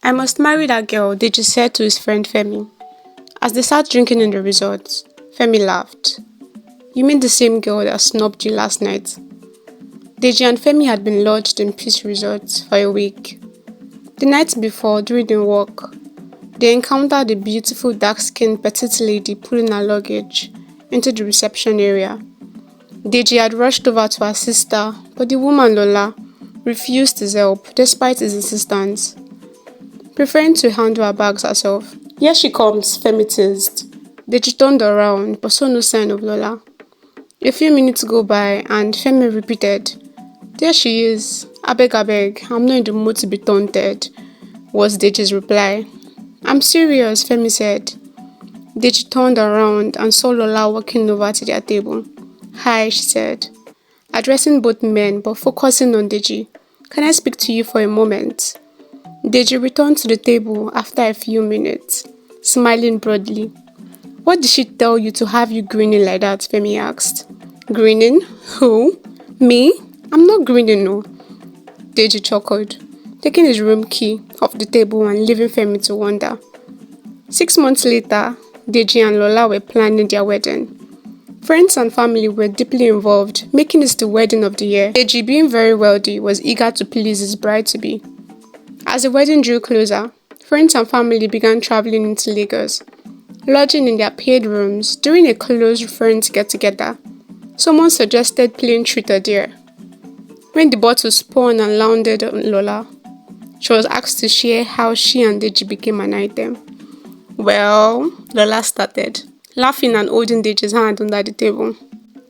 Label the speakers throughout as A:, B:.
A: I must marry that girl, Deji said to his friend Femi. As they sat drinking in the resort, Femi laughed. You mean the same girl that snubbed you last night? Deji and Femi had been lodged in Peace Resort for a week. The night before, during the walk, they encountered a beautiful dark-skinned petite lady pulling her luggage into the reception area. Deji had rushed over to assist her, but the woman Lola refused his help despite his insistence, preferring to handle her bags herself. Here she comes, Femi teased. Deji turned around, but saw no sign of Lola. A few minutes go by, and Femi repeated, There she is. Abeg, I'm not in the mood to be taunted, was Deji's reply. I'm serious, Femi said. Deji turned around and saw Lola walking over to their table. Hi, she said, addressing both men but focusing on Deji. Can I speak to you for a moment? Deji returned to the table after a few minutes, smiling broadly. What did she tell you to have you grinning like that? Femi asked. Grinning? Who? Me? I'm not grinning, no. Deji chuckled, taking his room key off the table and leaving Femi to wonder. 6 months later, Deji and Lola were planning their wedding. Friends and family were deeply involved, making this the wedding of the year. Deji, being very wealthy, was eager to please his bride-to-be. As the wedding drew closer, friends and family began traveling into Lagos, lodging in their paid rooms. During a close friends get-together, someone suggested playing truth or dare. When the bottle spun and landed on Lola, she was asked to share how she and Deji became an item. Well, Lola started, laughing and holding Deji's hand under the table.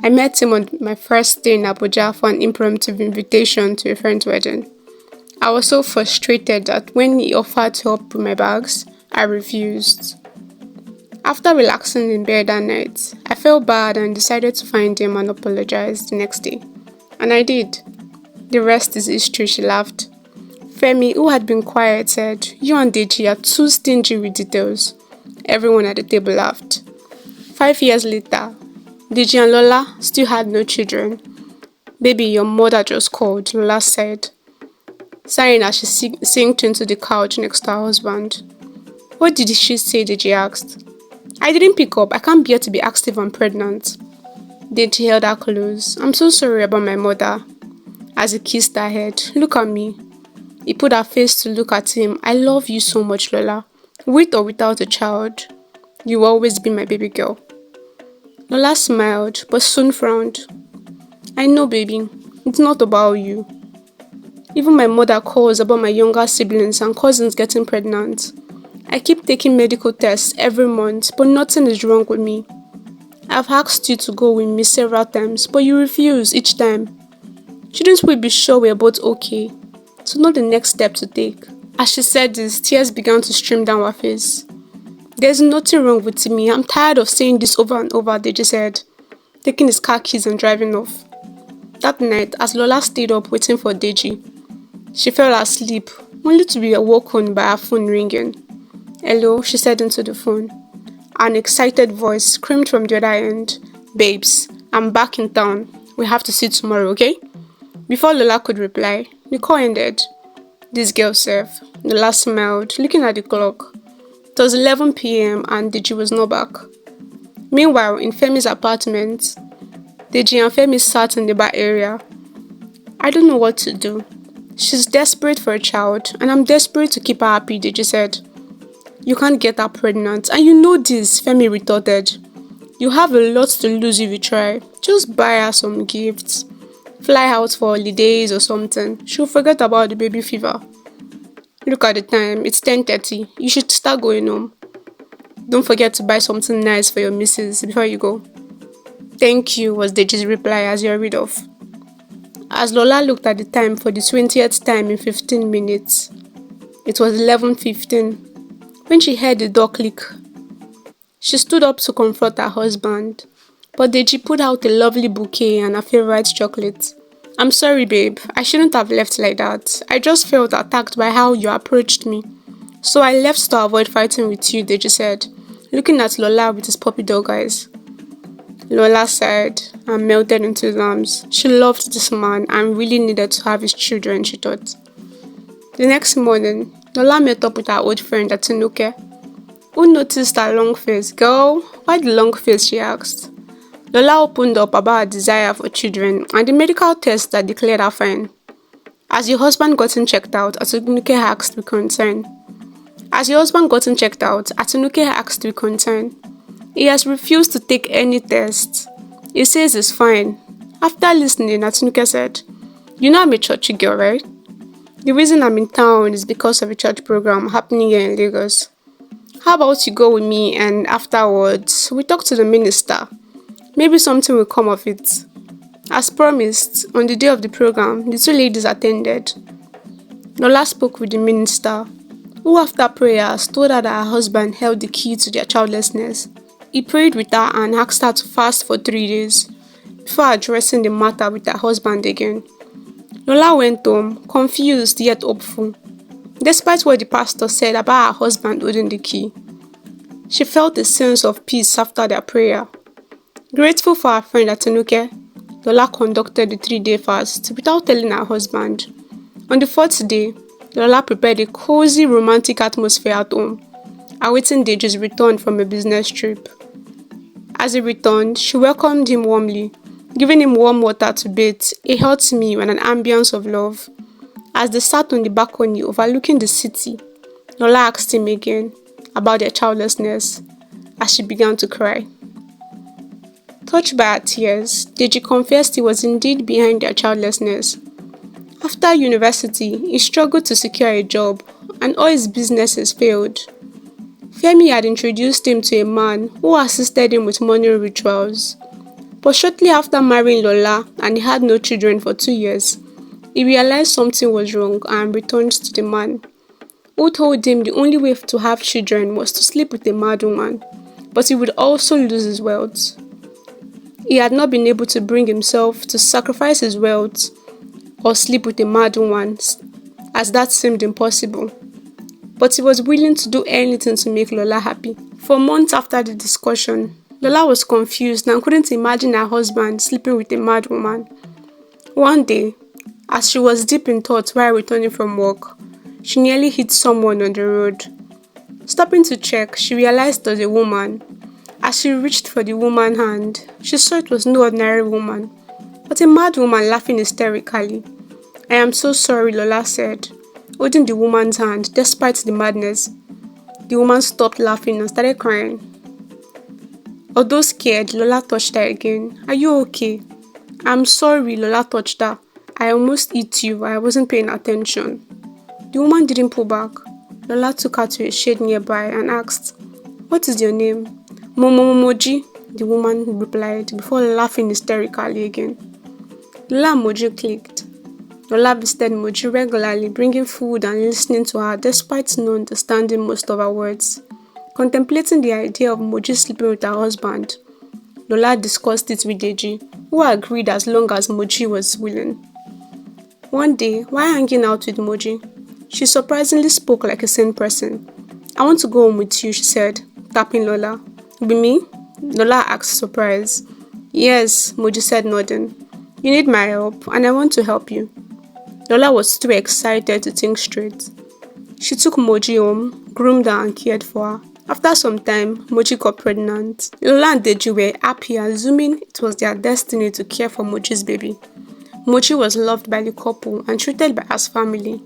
A: I met him on my first day in Abuja for an impromptu invitation to a friend's wedding. I was so frustrated that when he offered to help with my bags, I refused. After relaxing in bed that night, I felt bad and decided to find him and apologize the next day. And I did. The rest is history, she laughed. Femi, who had been quiet, said, You and Deji are too stingy with details. Everyone at the table laughed. 5 years later, Deji and Lola still had no children. Baby, your mother just called, Lola said, sighing as she sank into the couch next to her husband. What did she say? Deji asked. I didn't pick up. I can't bear to be asked if I'm pregnant. Deji held her close. I'm so sorry about my mother. As he kissed her head, look at me. He put her face to look at him. I love you so much, Lola. With or without a child, you will always be my baby girl. Lola smiled, but soon frowned. I know, baby. It's not about you. Even my mother calls about my younger siblings and cousins getting pregnant. I keep taking medical tests every month, but nothing is wrong with me. I've asked you to go with me several times, but you refuse each time. Shouldn't we be sure we're both okay? To know the next step to take. As she said this, tears began to stream down her face. There's nothing wrong with me. I'm tired of saying this over and over, Deji said, taking his car keys and driving off. That night, as Lola stayed up waiting for Deji, she fell asleep, only to be awoken by her phone ringing. Hello, she said into the phone. An excited voice screamed from the other end. Babes, I'm back in town. We have to see tomorrow, okay? Before Lola could reply, the call ended. This girl safe. Lola smiled, looking at the clock. It was 11 p.m. and Deji was not back. Meanwhile, in Femi's apartment, Deji and Femi sat in the bar area. I don't know what to do. She's desperate for a child, and I'm desperate to keep her happy, Deji said. You can't get her pregnant, and you know this, Femi retorted. You have a lot to lose if you try. Just buy her some gifts. Fly out for holidays or something. She'll forget about the baby fever. Look at the time, it's 10:30. You should start going home. Don't forget to buy something nice for your missus before you go. Thank you, was Deji's reply as he hurried off. As Lola looked at the time for the 20th time in 15 minutes, it was 11:15. When she heard the door click, she stood up to confront her husband, but Deji pulled out a lovely bouquet and her favorite chocolate. I'm sorry, babe. I shouldn't have left like that. I just felt attacked by how you approached me. So I left to avoid fighting with you, Deji said, looking at Lola with his puppy dog eyes. Lola sighed and melted into his arms. She loved this man and really needed to have his children, she thought. The next morning, Lola met up with her old friend Atinuke, who noticed her long face. "Girl, why the long face?" she asked. Lola opened up about her desire for children and the medical tests that declared her fine. "Has your husband gotten checked out?" Atinuke asked with concern. "He has refused to take any tests. He says he's fine." After listening, Atinuke said, "You know I'm a churchy girl, right? The reason I'm in town is because of a church program happening here in Lagos. How about you go with me and afterwards we talk to the minister? Maybe something will come of it." As promised, on the day of the program, the two ladies attended. Lola spoke with the minister, who after prayers told her that her husband held the key to their childlessness. He prayed with her and asked her to fast for 3 days before addressing the matter with her husband again. Lola went home, confused yet hopeful. Despite what the pastor said about her husband holding the key, she felt a sense of peace after their prayer. Grateful for her friend Atinuke, Lola conducted the 3-day fast without telling her husband. On the 4th day, Lola prepared a cozy romantic atmosphere at home, awaiting Deji's return from a business trip. As he returned, she welcomed him warmly, giving him warm water to bathe, a hot meal and an ambience of love. As they sat on the balcony overlooking the city, Lola asked him again about their childlessness as she began to cry. Touched by her tears, Deji confessed he was indeed behind their childlessness. After university, he struggled to secure a job and all his businesses failed. Femi had introduced him to a man who assisted him with money rituals. But shortly after marrying Lola and he had no children for 2 years, he realized something was wrong and returned to the man, who told him the only way to have children was to sleep with a mad woman, but he would also lose his wealth. He had not been able to bring himself to sacrifice his wealth or sleep with a mad woman, as that seemed impossible. But he was willing to do anything to make Lola happy. For months after the discussion, Lola was confused and couldn't imagine her husband sleeping with a mad woman. One day, as she was deep in thought while returning from work, she nearly hit someone on the road. Stopping to check, she realized it was a woman. As she reached for the woman's hand, she saw it was no ordinary woman, but a mad woman laughing hysterically. "I am so sorry," Lola said, holding the woman's hand despite the madness. The woman stopped laughing and started crying. Although scared, Lola touched her again. "Are you okay?" "I'm sorry," Lola touched her. "I almost hit you. I wasn't paying attention." The woman didn't pull back. Lola took her to a shade nearby and asked, "What is your name?" Moji," the woman replied before laughing hysterically again. Lola and Moji clicked. Lola visited Moji regularly, bringing food and listening to her despite not understanding most of her words. Contemplating the idea of Moji sleeping with her husband, Lola discussed it with Deji, who agreed as long as Moji was willing. One day, while hanging out with Moji, she surprisingly spoke like a sane person. "I want to go home with you," she said, tapping Lola. "Be me?" Lola asked, surprised. "Yes," Moji said, nodding. "You need my help, and I want to help you." Lola was too excited to think straight. She took Moji home, groomed her and cared for her. After some time, Moji got pregnant. Lola and Deji were happy, assuming it was their destiny to care for Moji's baby. Moji was loved by the couple and treated by his family.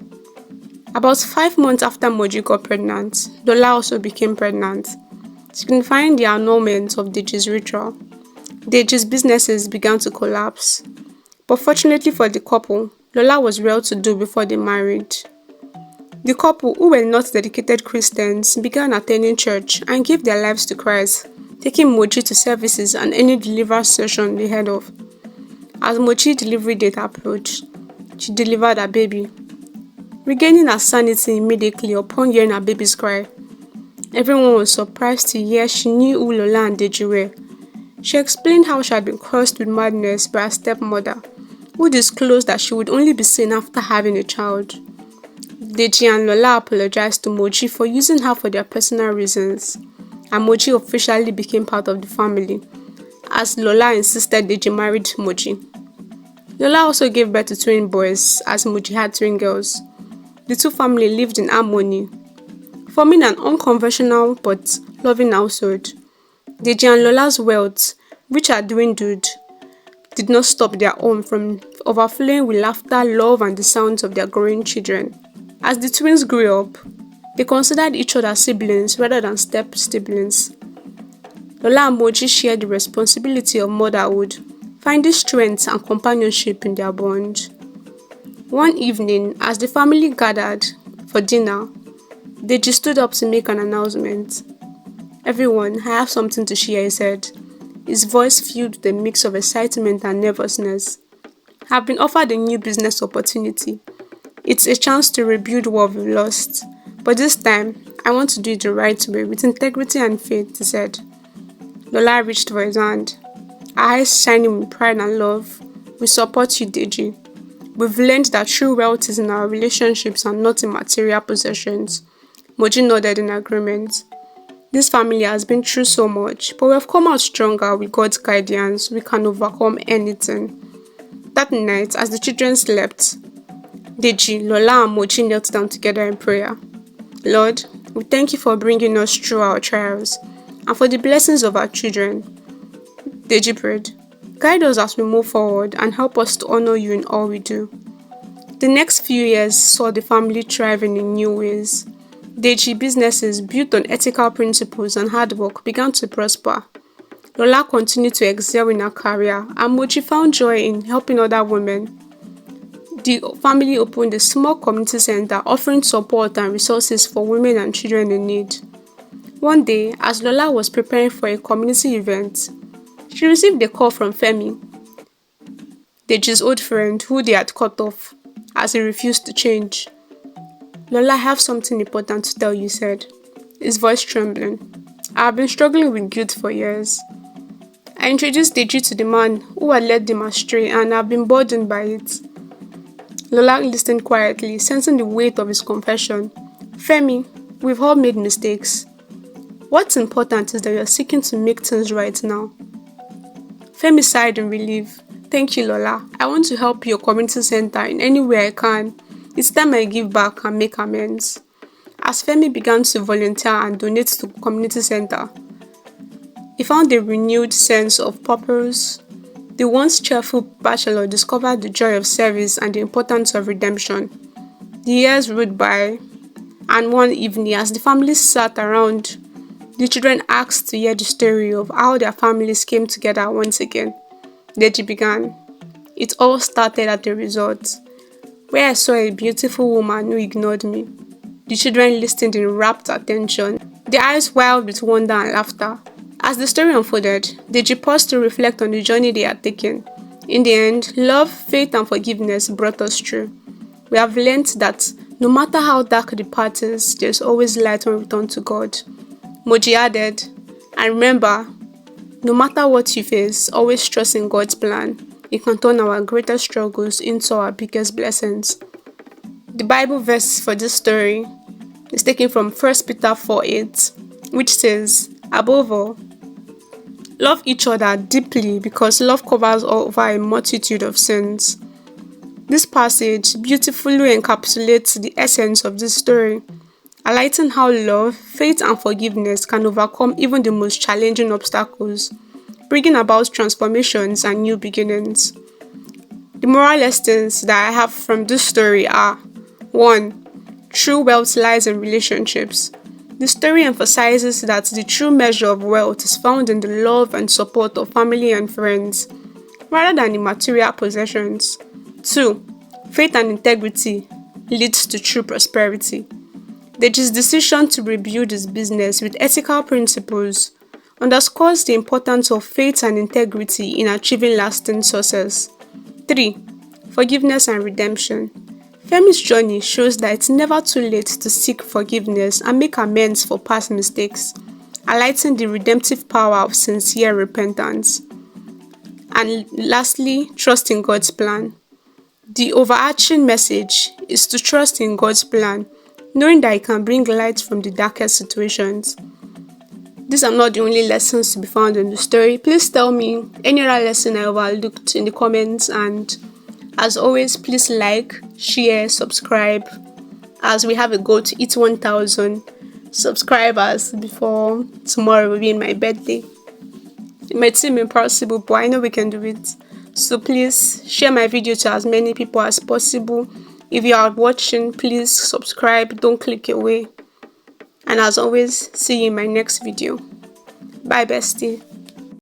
A: About 5 months after Moji got pregnant, Lola also became pregnant, signifying the annulment of Deji's ritual. Deji's businesses began to collapse. But fortunately for the couple, Lola was well-to-do before they married. The couple, who were not dedicated Christians, began attending church and gave their lives to Christ, taking Moji to services and any deliverance session they heard of. As Moji's delivery date approached, she delivered her baby. Regaining her sanity immediately upon hearing her baby's cry, everyone was surprised to hear she knew who Lola and Deji were. She explained how she had been cursed with madness by her stepmother, who disclosed that she would only be sane after having a child. Deji and Lola apologized to Moji for using her for their personal reasons, and Moji officially became part of the family, as Lola insisted Deji married Moji. Lola also gave birth to twin boys, as Moji had twin girls. the two families lived in harmony, forming an unconventional but loving household. Deji and Lola's wealth, which had dwindled, did not stop their home from overflowing with laughter, love, and the sounds of their growing children. As the twins grew up, they considered each other siblings rather than step-siblings. Lola and Moji shared the responsibility of motherhood, finding strength and companionship in their bond. One evening, as the family gathered for dinner, Deji stood up to make an announcement. "Everyone, I have something to share," he said. His voice filled with a mix of excitement and nervousness. "I've been offered a new business opportunity. It's a chance to rebuild what we've lost. But this time, I want to do it the right way, with integrity and faith," he said. Lola reached for his hand, her eyes shining with pride and love. "We support you, Deji. We've learned that true wealth is in our relationships and not in material possessions." Moji nodded in agreement. "This family has been through so much, but we have come out stronger with God's guidance. We can overcome anything." That night, as the children slept, Deji, Lola, and Moji knelt down together in prayer. "Lord, we thank you for bringing us through our trials and for the blessings of our children." Deji prayed, "Guide us as we move forward and help us to honor you in all we do." The next few years saw the family thriving in new ways. Deji businesses built on ethical principles and hard work began to prosper. Lola continued to excel in her career, and Moji found joy in helping other women. The family opened a small community center offering support and resources for women and children in need. One day, as Lola was preparing for a community event, she received a call from Femi, Deji's old friend who they had cut off as he refused to change. "Lola, I have something important to tell you," he said, his voice trembling. "I have been struggling with guilt for years. I introduced Deji to the man who had led them astray and I've been burdened by it." Lola listened quietly, sensing the weight of his confession. "Femi, we've all made mistakes. What's important is that you're seeking to make things right now." Femi sighed in relief. "Thank you, Lola. I want to help your community center in any way I can. It's time I give back and make amends." As Femi began to volunteer and donate to the community center, he found a renewed sense of purpose. The once cheerful bachelor discovered the joy of service and the importance of redemption. The years rolled by, and one evening, as the family sat around, the children asked to hear the story of how their families came together once again. Deji began. "It all started at the resort, where I saw a beautiful woman who ignored me." The children listened in rapt attention, their eyes wild with wonder and laughter. As the story unfolded, Deji paused to reflect on the journey they had taken. In the end, love, faith, and forgiveness brought us through. We have learned that no matter how dark the path is, there is always light when we turn to God. Moji added, "And remember, no matter what you face, always trust in God's plan. It can turn our greatest struggles into our biggest blessings." The Bible verse for this story is taken from 1 Peter 4:8, which says, "Above all, love each other deeply because love covers over a multitude of sins." This passage beautifully encapsulates the essence of this story, highlighting how love, faith, and forgiveness can overcome even the most challenging obstacles, bringing about transformations and new beginnings. The moral lessons that I have from this story are: 1. True wealth lies in relationships. The story emphasizes that the true measure of wealth is found in the love and support of family and friends, rather than in material possessions. 2. Faith and integrity leads to true prosperity. Deji's decision to rebuild his business with ethical principles underscores the importance of faith and integrity in achieving lasting success. 3. Forgiveness and redemption. Femi's journey shows that it's never too late to seek forgiveness and make amends for past mistakes, highlighting the redemptive power of sincere repentance. And lastly, trust in God's plan. The overarching message is to trust in God's plan, knowing that it can bring light from the darkest situations. These are not the only lessons to be found in the story. Please tell me any other lesson I overlooked in the comments, and as always, please like, share, subscribe, as we have a goal to hit 1,000 subscribers before tomorrow will be my birthday. It might seem impossible, but I know we can do it. So please share my video to as many people as possible. If you are watching, please subscribe, don't click away. And as always, see you in my next video. Bye bestie.